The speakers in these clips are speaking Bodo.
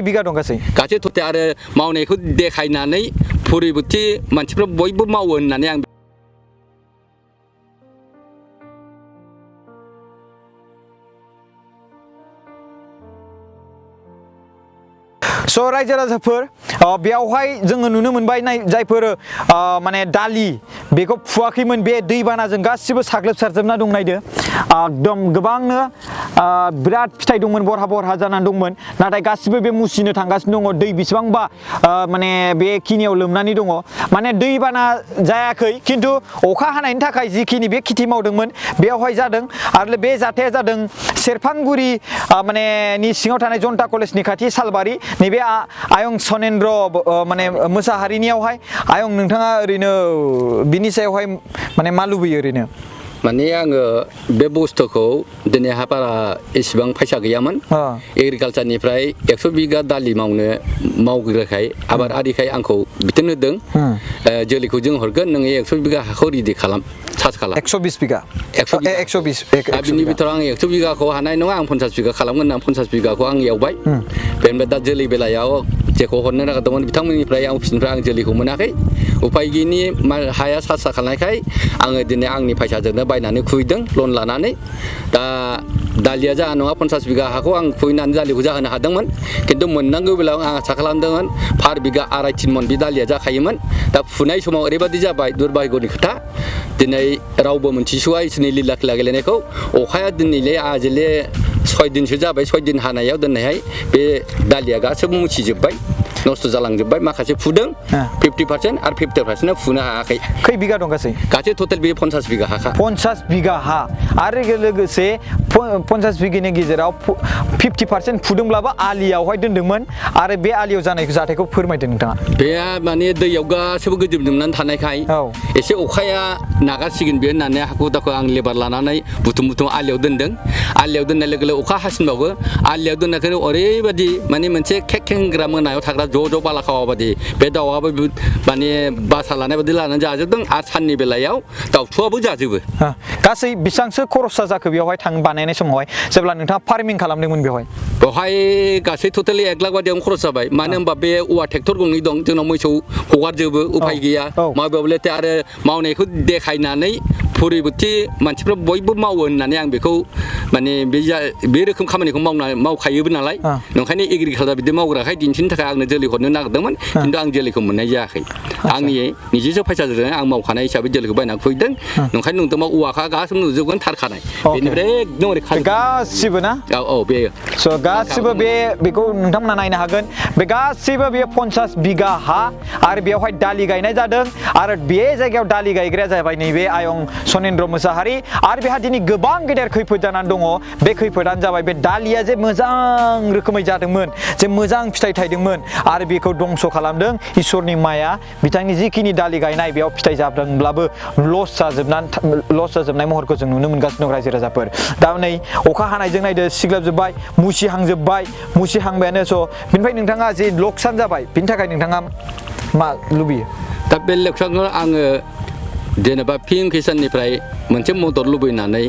बिगा दं गासै थोथे आरो मावनायखौ देखायनानै फरिबर्ती मानसिफ्रा बयबो मावो होननानै आं स' रायजो राजाफोर बेयावहाय जोङो नुनो मोनबाय जायफोर माने दालि बेखौ फुवाखैमोन बे दैबानाजों गासिबो साग्लोबसारजोबना दं नायदो एकदम गोबांनो बिराद फिथाइ दंमोन बरहा बरहा जानानै दंमोन नाथाय गासिबो बे मुसिनो थांगासिनो दङ दै बेसेबांबा माने बेखिनियाव लोमनानै दङ माने दैबाना जायाखै खिन्थु अखा हानायनि थाखाय जिखिनि बे खेथि मावदोंमोन बेयावहाय जादों आरो बे जाथाया जादों सेरफांगुरि माने नि सिङाव थानाय जनता कलेजनि खाथि सालबारि नैबे आयं सनेन्द्र माने मोसाहारिनियावहाय आयं नोंथाङा ओरैनो बिनि सायावहाय माने मा लुबैयो ओरैनो माने आङो बे बुस्थुखौ दिनैहा बारा एसेबां फैसा गैयामोन एग्रिकालचारनिफ्राय 100 बिगा दालि मावग्राखाय आबादारिखाय आंखौ बिथोन होदों जोलैखौ जों हरगोन नोङो 100 बिगा हाखौ रेडि खालाम सार्च खालाम 120 बिगा 120 बिनि बिथोराव आं 100 बिगाखौ हानाय नङा आं 50 बिगा खालामगोन आं 50 बिगाखौ आं एवबाय बेनिफ्राय दा जोलै बेलायाव जेखौ हरनो नागिरदोंमोन बिथांमोननिफ्राय आं अफिसनिफ्राय आं जोलैखौ मोनाखै उफाय गैयिनि हाया सार्च खालामनायखाय आङो दिनै आंनि फैसाजोंनो बायनानै खुबैदों लन लानानै दा दालिया जाहा नङा 50 बिगा हाखौ आं खुबैनानै दालिखौ जाहोनो हादोंमोन खिन्थु मोननांगौ बेलायाव आं आसा खालामदोंमोन पार बिगा 2.5-3 मन बे दालिया जाखायोमन दा फुनाय समाव ओरैबादि जाबाय दुर्भाग्यनि खोथा दिनै रावबो मोनथिस'आ इसोरनि लीला खेला गेलेनायखौ अखाया दिनैले आजिले 6 दिनसो जाबाय 6 दिन हानायाव दिनैहाय बे दालिया गासैबो मुसिजोब्बाय नष्ट जालांजोब्बाय माखासे फुदों 50% आरो 50% फुनो हायाखै खै बिगा दं गासै टोटेल बे 50 बिगा हाखा 50 बिगा हा आरो लोगोसे 50 बिगानि गेजेराव 50% फुदोंब्लाबो आलियावहाय दोन्दोंमोन आरो बे आलियाव जानाय जाथायखौ फोरमायदो नोंथाङा बे माने दैयाव गासैबो गोजोबजोबनानै थानायखाय एसे अखाया नागारसिगोन बे होननानै हाखु दाखु आं लेबार लानानै बुथुम आलियाव दोनदों आलियाव दोननाय लोगो लोगो अखा हासिनबावो आलियाव दोननायखौ ओरैबायदि माने मोनसे खेक खेंग्रा मोनायाव थाग्रा ज' बाला खावा बादि बे दाउआबो माने बासा लानाय बादि लानानै जाजोबदों आरो साननि बेलायाव दाउथुआबो जाजोबो गासै बेसेबांसो खरसा जाखो बेवहाय बानायनाय समावहाय जेब्ला नोंथाङा फार्मिं खालामदोंमोन बेवहाय गासै टोटेलि 1 लाख बादियावनो खरस जाबाय मानो होनबा बे औवा ट्रेक्टर गंनै दं जोंनाव मोसौ हगारजोबो उफाय गैया माबेयावलाय आरो मावनायखौ देखायनानै फरिबर्ती मानसिफ्रा बयबो मावो होननानै आं बेखौ माने बे रोखोम खामानिखौ मावखायोबो नालाय ओंखायनो एग्रिकालचार बिदि मावग्राखाय दिन्थिनो थाखाय आंनो जोलै हरनो नागिरदोंमोन खिन्थु आं जोलैखौ मोननाय जायाखै आंनि निजेसो फैसाजों आं मावखानाय हिसाबै जोलैखौ बायना खुबैदों ओंखायनो नोंथांमोन औवाखा गासैबो नुजोबगोन थारखानाय बेनिफ्राय एकदम ओरै गासिबो ना बे गासिबो बेखौ नोंथांमोना नायनो हागोन बे गासिबो बे 50 बिगा हा आरो बेवहाय दालि गायनाय जादों आरो बे जायगायाव दालि गायग्राया जाबाय नैबे आयं सनेन्द्र मोसाहारि आरो बेहा दिनै गोबां गेदेर खैफोद जानानै दङ बे खैफोदानो जाबाय बे दालिया जे मोजां रोखोमै जादोंमोन जे मोजां फिथाइ थायदोंमोन आरो बेखौ दंस' खालामदों इसोरनि माया बिथांनि जिखिनि दालि गायनाय बेयाव फिथाइ जादोंब्लाबो लस जाजोबनाय महरखौ जों नुनो मोनगासिनो दं रायजो राजाफोर दा नै अखा हानायजों नायदो सिग्लाबजोब्बाय मुसिहांबायानो स' बिनिफ्राय नोंथाङा जे लकसान जाबाय बिनि थाखाय नोंथाङा मा लुबैयो दा बे लकसानखौ आङो जेनेबा पिएम किसाननिफ्राय मोनसे मदद लुबैनानै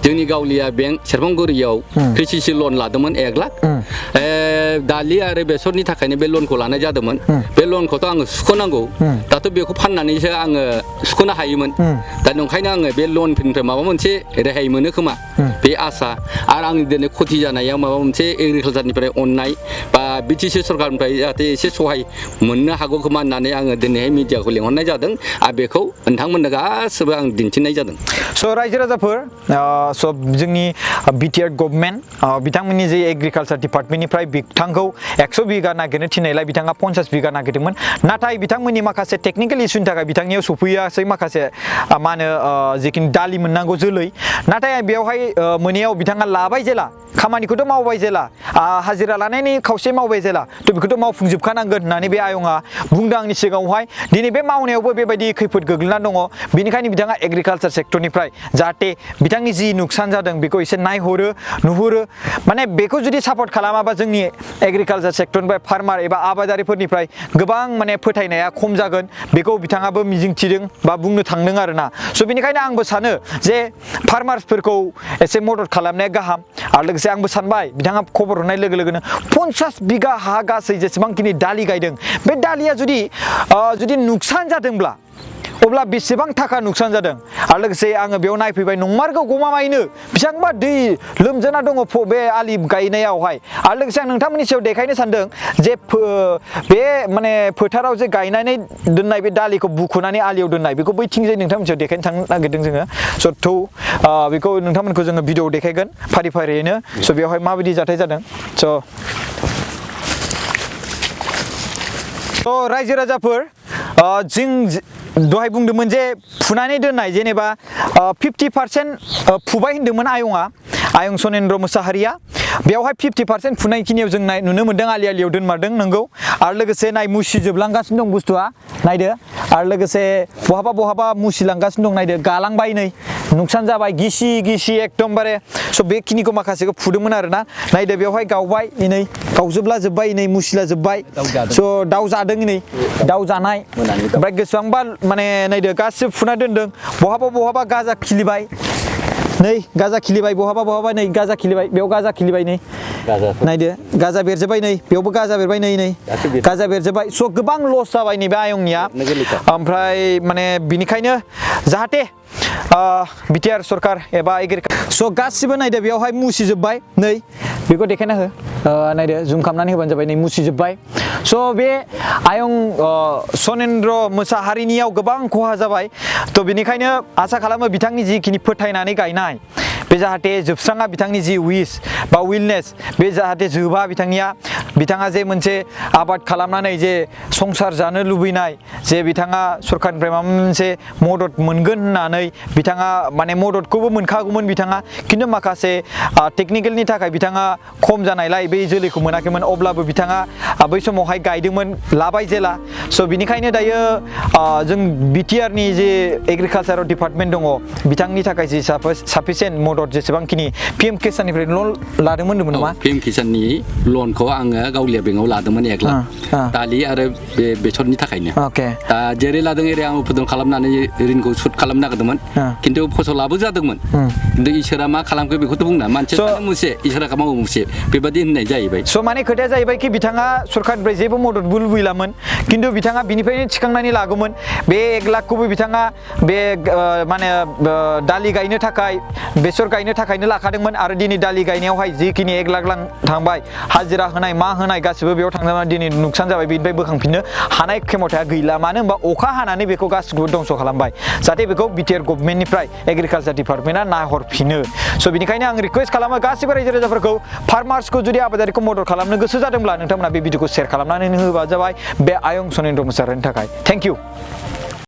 जोंनि गावलिया बेंक सेरफांगुरियाव कृषि लन लादोंमोन 1 लाख दालि आरो बेसरनि थाखायनो बे लनखौ लानाय जादोंमोन बे लनखौथ' आङो सुख'नांगौ दाथ' बेखौ फाननानैसो आङो सुख'नो हायोमोन दा ओंखायनो आङो बे लनफोरनिफ्राय माबा मोनसे रेहाय मोनो खोमा बे आसा आरो आंनि दिनै खथि जानायाव माबा मोनसे एग्रिकालचारनिफ्राय अननाय बा बिटिसि सरकारनिफ्राय जाहाथे एसे सहाय मोननो हागौ खोमा होननानै आङो दिनैहाय मिडियाखौ लिंहरनाय जादों आरो बेखौ नोंथांमोननो गासिबो आं दिन्थिनाय जादों स' रायजो राजाफोर स' जोंनि बिटिआर गभर्नमेन्ट बिथांमोननि जे एग्रिकालचार डिपार्टमेन्टनिफ्राय बिथांखौ 100 बिगा नागिरनो थिननायलाय बिथाङा 50 बिगा नागिरदोंमोन नाथाय बिथांमोननि माखासे टेकनिकेल इसुनि थाखाय बिथांनियाव सफैयासै माखासे मा होनो जिखिनि दालि मोननांगौ जोलै नाथाय बेवहाय मोनैयाव बिथाङा लाबाय जेला खामानिखौथ' मावबाय जेला हाजिरा लानायनि खावसे मावबाय जेला थ' बेखौथ' मावफुंजोबखानांगोन होननानै बे आयंआ बुंदों आंनि सिगाङावहाय दिनै बे मावनायावबो बेबायदि खैफोद गोग्लैना दङ बेनिखायनो बिथाङा एग्रिकालचार सेक्टरनिफ्राय जाहाथे बिथांनि जि नुकसान जादों बेखौ एसे नायहरो नुहुरो माने बेखौ जुदि सापर्ट खालामाबा जोंनि एग्रिकालचार सेक्टरनिफ्राय फार्मार एबा आबादारिफोरनिफ्राय गोबां माने फोथायनाया खम जागोन बेखौ बिथाङाबो मिजिंथिदों बा बुंनो थांदों आरोना स' बेनिखायनो आंबो सानो जे फार्मार्सफोरखौ एसे मदद खालामनाया गाहाम आरो लोगोसे आंबो सानबाय बिथाङा खबर हरनाय लोगो लोगोनो 50 बिगा हा गासै जेसेबांखिनि दालि गायदों बे दालिया जुदि नुकसान जादोंब्ला अब्ला बेसेबां थाखा नुकसान जादों आरो लोगोसे आङो बेयाव नायफैबाय नंमारगौ गमामायैनो बेसेबांबा दै लोमजाना दङ बे आलि गायनायावहाय आरो लोगोसे आं नोंथांमोननि सायाव देखायनो सानदों जे बे माने फोथाराव जे गायनानै दोननाय बे दालिखौ बुखुनानै आलियाव दोननाय बेखौ बैथिंजाय नोंथांमोननि सायाव देखायनो थांनो नागिरदों जोङो स' बेखौ नोंथांमोनखौ जोङो भिडिअ देखायगोन फारि फारियैनो स' बेवहाय माबायदि जाथाय जादों स' रायजो राजाफोर जों दहाय बुंदोंमोन जे फुनानै दोननाय जेनेबा 50% फुबाय होनदोंमोन आयं सनेन्द्र मोसाहारिया बेवहाय 50% फुनायखिनियाव जों नुनो मोन्दों आलियाव दोनमारदों नंगौ आरो लोगोसे मुसिजोबलांगासिनो दं बुस्थुआ नायदो आरो लोगोसे बहाबा मुसिलांगासिनो दं नायदो गालांबाय नै नुकसान जाबाय गिसि एकदमबारे स' बेखिनिखौ माखासेखौ फुदोंमोन आरोना नायदो बेवहाय गावबाय नै गावजोबला जोब्बाय नै मुसिला जोब्बाय स' दाउ जादों नै दाउ जानाय ओमफ्राय बेसेबांबा माने नायदो गासिबो फुना दोनदों बहाबा गाजा खिलिबाय नै गाजा खिलिबाय बहाबा नै गाजा खिलिबाय बेयाव गाजा खिलिबाय नै नायदो गाजा बेरजोब्बाय नै बेयावबो गाजा बेरबाय नै गाजा बेरजोब्बाय स' गोबां लस जाबाय नैबे आयंनिया ओमफ्राय माने बिनिखायनो जाहाथे बिटिआर सरकार एबा स' गासिबो नायदो बेयावहाय मुसिजोब्बाय नै बेखौ देखायना हो नायदो जुम खालामनानै होबानो जाबाय नै मुसिजोब्बाय स' बे आयं सनेन्द्र मोसाहारिनियाव गोबां खहा जाबाय थ' बेनिखायनो आसा खालामो बिथांनि जिखिनि फोथायनानै गायनाय बे जाहाथे जोबस्राङा बिथांनि जि बा विलनेस बे जाहाथे जोबा बिथाङा जे मोनसे आबाद खालामनानै जे संसार जानो लुबैनाय जे बिथाङा सरकारनिफ्राय माबा मोनसे मदद मोनगोन होननानै बिथाङा माने मददखौबो मोनखागौमोन बिथाङा खिन्थु माखासे टेकनिकेलनि थाखाय बिथाङा खम जानायलाय बे जोलैखौ मोनाखैमोन अब्लाबो बिथाङा बै समावहाय गायदोंमोन लाबाय जेला स' बिनिखायनो दायो जों बिटिआरनि जे एग्रिकालचार डिपार्टमेन्ट दङ बिथांनि थाखाय जि साफिसियेन्ट मदद जेसेबांखिनि पिएम किसाननिफ्राय लन लादोंमोन होनदोंमोन नामा पिएम किसाननि लनखौ आङो गावलिया बेंकआव लादोंमोन 1 लाख दालि आरो बे बेसरनि थाखायनो दा जेरै लादों एरै आं उफुदन खालामनानै ऋणखौ सुद खालामनो नागिरदोंमोन खिन्थु फसलाबो जादोंमोन खिन्थु इसोरा मा खालामखो बेखौथ' बुंना मानसिया मोनसे इसोरा मावो मोनसे बेबादि होननाय जाहैबाय स' माने खोथाया जाहैबाय कि बिथाङा सरकारनिफ्राय जेबो मददबो लुबैलामोन खिन्थु बिथाङा बिनिफ्रायनो थिखांनानै लागौमोन बे 1 लाखखौबो बिथाङा बे माने दालि गायनो थाखाय बेसर गायनो थाखायनो लाखादोंमोन आरो दिनै दालि गायनायावहाय जिखिनि 1 लाख थांबाय हाजिरा होनाय मा होनाय गासिबो बेयाव थांनानै दिनै नुकसान जाबाय बेनिफ्राय बोखांफिननो हानाय खेमथाया गैला मानो होनबा अखा हानानै बेखौ गासिखौबो दंस' खालामबाय जाहाथे बेखौ बिटिआर गभर्नमेन्टनिफ्राय एग्रिकालचार डिपार्टमेन्टआ नायहरफिनो स' बेनिखायनो आं रिक्वेस्ट खालामो गासिबो रायजो राजाफोरखौ फार्मार्सखौ जुदि आबादारिखौ मदद खालामनो गोसो जादोंब्ला नोंथांमोना बे भिडिअखौ शेयार खालामनानै होबा जाबाय बे आयं सनेन्द्र मोसाहारिनि थाखाय थेंक इउ